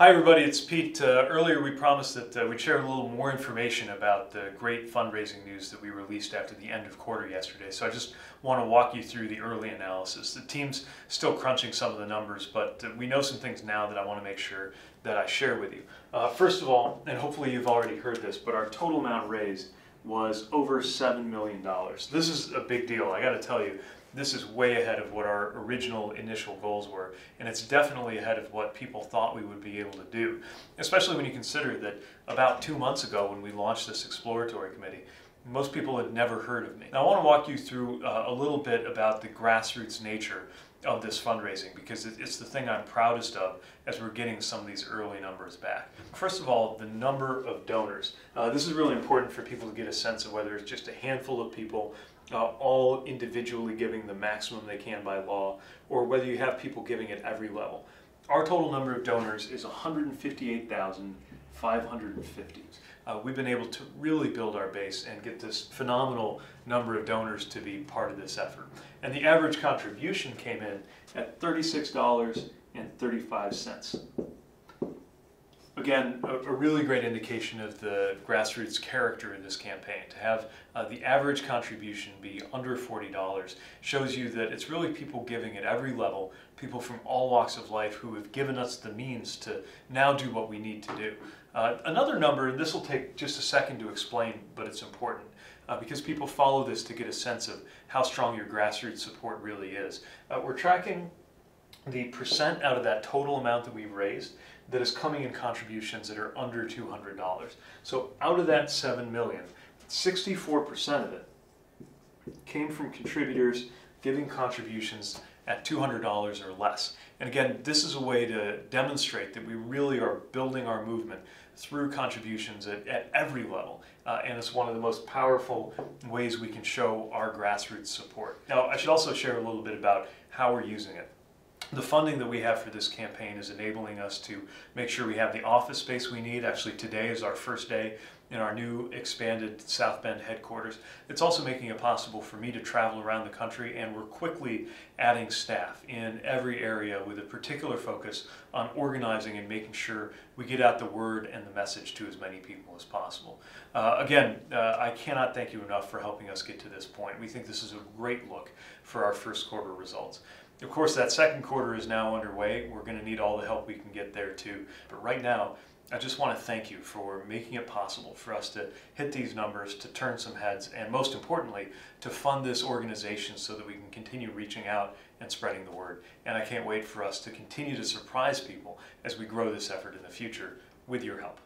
Hi everybody, it's Pete. Earlier we promised that we'd share a little more information about the great fundraising news that we released after the end of quarter yesterday. So I just want to walk you through the early analysis. The team's still crunching some of the numbers, but we know some things now that I want to make sure that I share with you. First of all, and hopefully you've already heard this, but our total amount raised was over $7 million. This is a big deal. I got to tell you, this is way ahead of what our original initial goals were, and it's definitely ahead of what people thought we would be able to do, especially when you consider that about 2 months ago when we launched this exploratory committee, most people had never heard of me. Now I want to walk you through a little bit about the grassroots nature of this fundraising, because it's the thing I'm proudest of as we're getting some of these early numbers back. First of all, the number of donors. This is really important for people to get a sense of whether it's just a handful of people all individually giving the maximum they can by law, or whether you have people giving at every level. Our total number of donors is 158,550. We've been able to really build our base and get this phenomenal number of donors to be part of this effort. And the average contribution came in at $36.35. Again, a really great indication of the grassroots character of this campaign. To have the average contribution be under $40 shows you that it's really people giving at every level, people from all walks of life who have given us the means to now do what we need to do. Another number, and this will take just a second to explain, but it's important, because people follow this to get a sense of how strong your grassroots support really is. We're tracking the percent out of that total amount that we've raised that is coming in contributions that are under $200. So out of that 7 million, 64% of it came from contributors giving contributions at $200 or less. And again, this is a way to demonstrate that we really are building our movement through contributions at every level. And it's one of the most powerful ways we can show our grassroots support. Now, I should also share a little bit about how we're using it. The funding that we have for this campaign is enabling us to make sure we have the office space we need. Actually, today is our first day in our new expanded South Bend headquarters. It's also making it possible for me to travel around the country, and we're quickly adding staff in every area with a particular focus on organizing and making sure we get out the word and the message to as many people as possible. Again, I cannot thank you enough for helping us get to this point. We think this is a great look for our first quarter results. Of course, that second quarter is now underway. We're going to need all the help we can get there too. But right now, I just want to thank you for making it possible for us to hit these numbers, to turn some heads, and most importantly, to fund this organization so that we can continue reaching out and spreading the word. And I can't wait for us to continue to surprise people as we grow this effort in the future with your help.